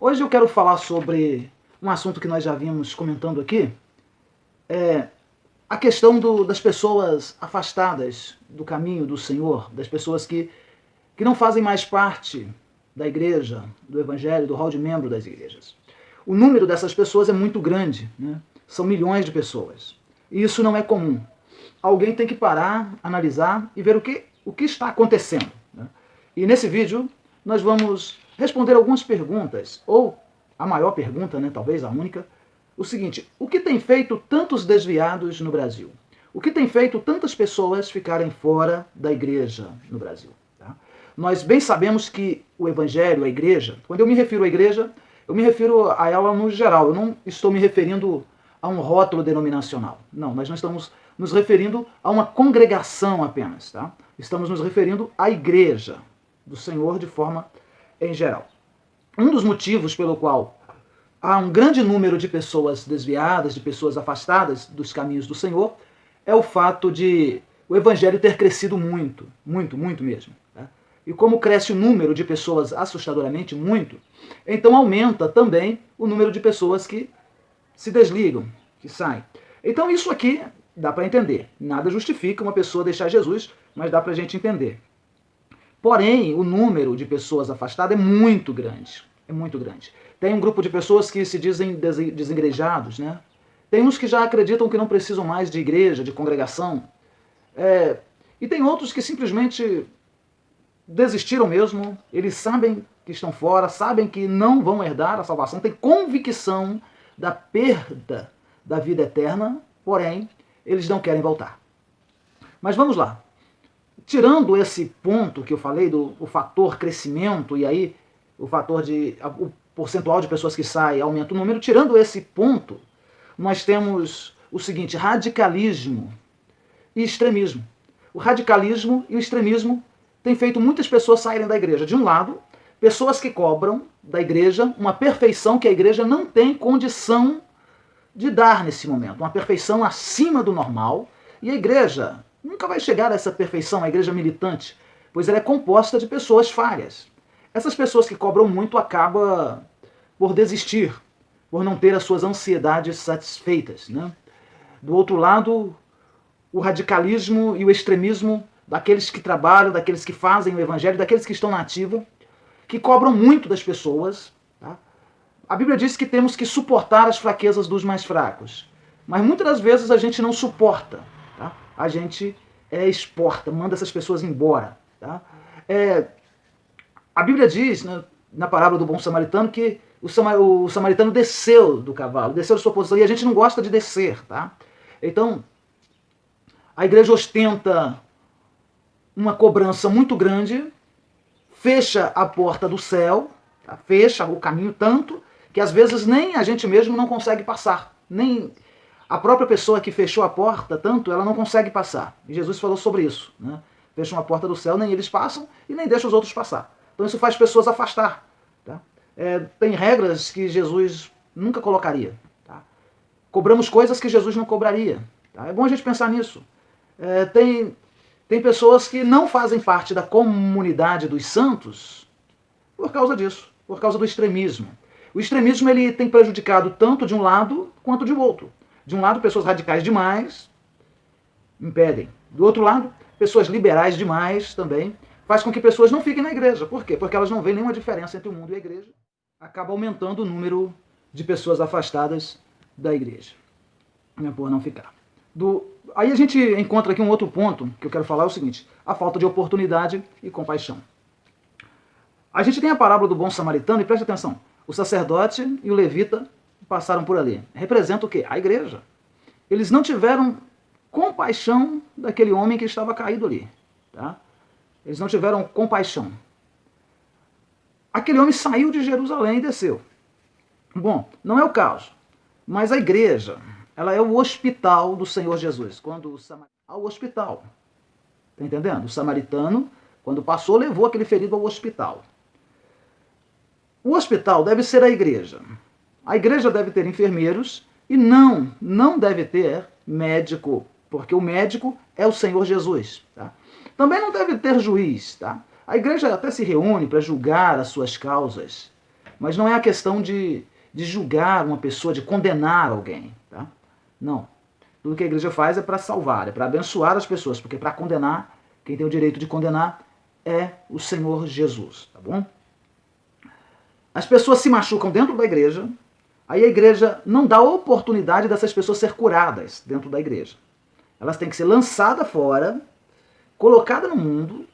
Hoje eu quero falar sobre um assunto que nós já vimos comentando aqui, a questão das pessoas afastadas do caminho do Senhor, das pessoas que não fazem mais parte da igreja, do evangelho, do hall de membro das igrejas. O número dessas pessoas é muito grande, né? São milhões de pessoas. E isso não é comum. Alguém tem que parar, analisar e ver o que está acontecendo, né? E nesse vídeo nós vamos responder algumas perguntas, ou a maior pergunta, né, talvez a única, o seguinte: o que tem feito tantos desviados no Brasil? O que tem feito tantas pessoas ficarem fora da igreja no Brasil? Tá? Nós bem sabemos que o evangelho, a igreja, quando eu me refiro à igreja, eu me refiro a ela no geral, eu não estou me referindo a um rótulo denominacional. Não, nós não estamos nos referindo a uma congregação apenas, tá? Estamos nos referindo à igreja do Senhor de forma em geral. Um dos motivos pelo qual há um grande número de pessoas desviadas, de pessoas afastadas dos caminhos do Senhor, é o fato de o evangelho ter crescido muito, muito, muito mesmo. Tá? E como cresce o número de pessoas assustadoramente muito, então aumenta também o número de pessoas que se desligam, que saem. Então isso aqui dá para entender. Nada justifica uma pessoa deixar Jesus, mas dá para a gente entender. Porém, o número de pessoas afastadas é muito grande. É muito grande. Tem um grupo de pessoas que se dizem desigrejados, né? Tem uns que já acreditam que não precisam mais de igreja, de congregação. E tem outros que simplesmente desistiram mesmo. Eles sabem que estão fora, sabem que não vão herdar a salvação, têm convicção da perda da vida eterna, porém, eles não querem voltar. Mas vamos lá. Tirando esse ponto que eu falei, do fator crescimento, e aí o percentual de pessoas que saem aumenta o número, tirando esse ponto, nós temos o seguinte: radicalismo e extremismo. O radicalismo e o extremismo têm feito muitas pessoas saírem da igreja. De um lado, pessoas que cobram da igreja uma perfeição que a igreja não tem condição de dar nesse momento, uma perfeição acima do normal, e a igreja nunca vai chegar a essa perfeição, a igreja militante, pois ela é composta de pessoas falhas. Essas pessoas que cobram muito acabam por desistir, por não ter as suas ansiedades satisfeitas, né? Do outro lado, o radicalismo e o extremismo daqueles que trabalham, daqueles que fazem o evangelho, daqueles que estão na ativa, que cobram muito das pessoas. Tá? A Bíblia diz que temos que suportar as fraquezas dos mais fracos, mas muitas das vezes a gente não suporta. Tá? A gente exporta, manda essas pessoas embora. Tá? A Bíblia diz, né, na parábola do bom samaritano, que o samaritano desceu do cavalo, desceu da sua posição, e a gente não gosta de descer. Tá? Então, a igreja ostenta uma cobrança muito grande, fecha a porta do céu, tá? Fecha o caminho tanto que às vezes nem a gente mesmo não consegue passar, nem a própria pessoa que fechou a porta tanto, ela não consegue passar. E Jesus falou sobre isso, né? Fecham a porta do céu, nem eles passam e nem deixam os outros passar. Então isso faz pessoas afastar. Tá? Tem regras que Jesus nunca colocaria. Tá? Cobramos coisas que Jesus não cobraria. Tá? É bom a gente pensar nisso. Tem pessoas que não fazem parte da comunidade dos santos por causa disso, por causa do extremismo. O extremismo ele tem prejudicado tanto de um lado quanto de outro. De um lado, pessoas radicais demais impedem. Do outro lado, pessoas liberais demais também faz com que pessoas não fiquem na igreja. Por quê? Porque elas não veem nenhuma diferença entre o mundo e a igreja. Acaba aumentando o número de pessoas afastadas da igreja, por não ficar. Aí a gente encontra aqui um outro ponto que eu quero falar, é o seguinte: a falta de oportunidade e compaixão. A gente tem a parábola do bom samaritano, e preste atenção, o sacerdote e o levita passaram por ali. Representa o quê? A igreja. Eles não tiveram compaixão daquele homem que estava caído ali. Tá? Eles não tiveram compaixão. Aquele homem saiu de Jerusalém e desceu. Bom, não é o caso, mas a igreja, ela é o hospital do Senhor Jesus. Ao hospital. Está entendendo? O samaritano, quando passou, levou aquele ferido ao hospital. O hospital deve ser a igreja. A igreja deve ter enfermeiros e não deve ter médico, porque o médico é o Senhor Jesus. Tá? Também não deve ter juiz. Tá? A igreja até se reúne para julgar as suas causas, Mas não é a questão de julgar uma pessoa, de condenar alguém. Tá? Não. Tudo que a igreja faz é para salvar, é para abençoar as pessoas, porque para condenar, quem tem o direito de condenar é o Senhor Jesus. Tá bom? As pessoas se machucam dentro da igreja, aí a igreja não dá oportunidade dessas pessoas ser curadas dentro da igreja. Elas têm que ser lançadas fora, colocada no mundo,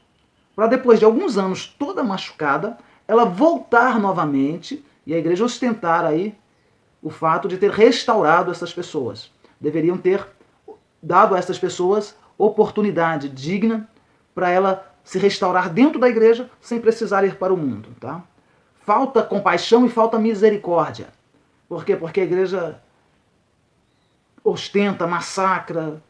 para depois de alguns anos toda machucada, ela voltar novamente e a igreja ostentar aí o fato de ter restaurado essas pessoas. Deveriam ter dado a essas pessoas oportunidade digna para ela se restaurar dentro da igreja sem precisar ir para o mundo. Tá? Falta compaixão e falta misericórdia. Por quê? Porque a igreja ostenta, massacra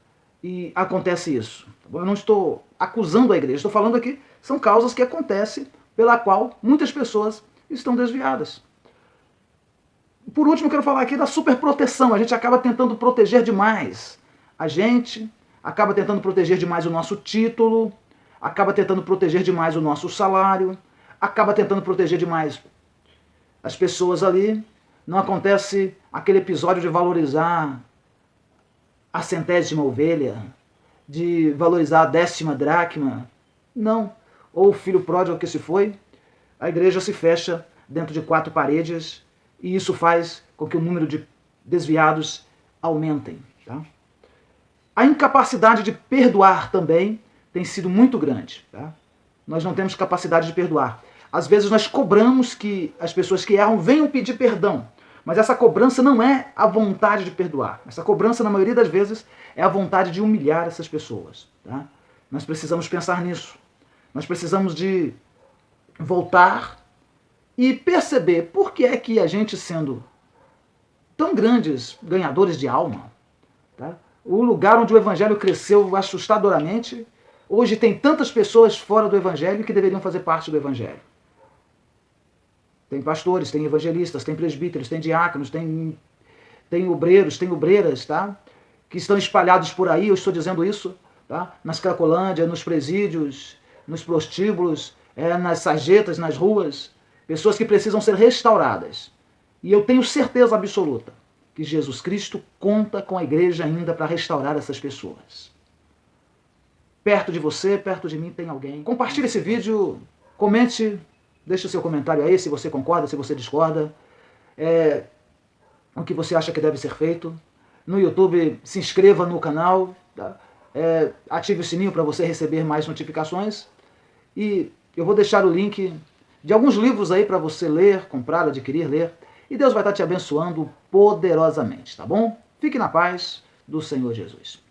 e acontece isso. Eu não estou acusando a igreja, estou falando aqui, são causas que acontecem pela qual muitas pessoas estão desviadas. Por último, eu quero falar aqui da superproteção. A gente acaba tentando proteger demais a gente, acaba tentando proteger demais o nosso título, acaba tentando proteger demais o nosso salário, acaba tentando proteger demais as pessoas ali. Não acontece aquele episódio de valorizar a centésima ovelha, de valorizar a 10ª dracma. Não. Ou o filho pródigo que se foi. A igreja se fecha dentro de 4 paredes e isso faz com que o número de desviados aumentem. Tá? A incapacidade de perdoar também tem sido muito grande. Tá? Nós não temos capacidade de perdoar. Às vezes nós cobramos que as pessoas que erram venham pedir perdão, mas essa cobrança não é a vontade de perdoar. Essa cobrança, na maioria das vezes, é a vontade de humilhar essas pessoas. Tá? Nós precisamos pensar nisso. Nós precisamos de voltar e perceber por que é que a gente, sendo tão grandes ganhadores de alma, tá? O lugar onde o evangelho cresceu assustadoramente, hoje tem tantas pessoas fora do evangelho que deveriam fazer parte do evangelho. Tem pastores, tem evangelistas, tem presbíteros, tem diáconos, tem obreiros, tem obreiras, tá? Que estão espalhados por aí, eu estou dizendo isso, tá? Nas Cracolândia, nos presídios, nos prostíbulos, nas sarjetas, nas ruas, pessoas que precisam ser restauradas. E eu tenho certeza absoluta que Jesus Cristo conta com a igreja ainda para restaurar essas pessoas. Perto de você, perto de mim tem alguém. Compartilhe esse vídeo, comente, deixe o seu comentário aí, se você concorda, se você discorda, o que você acha que deve ser feito. No YouTube, se inscreva no canal, tá? Ative o sininho para você receber mais notificações. E eu vou deixar o link de alguns livros aí para você ler, comprar, adquirir, ler. E Deus vai estar te abençoando poderosamente, tá bom? Fique na paz do Senhor Jesus.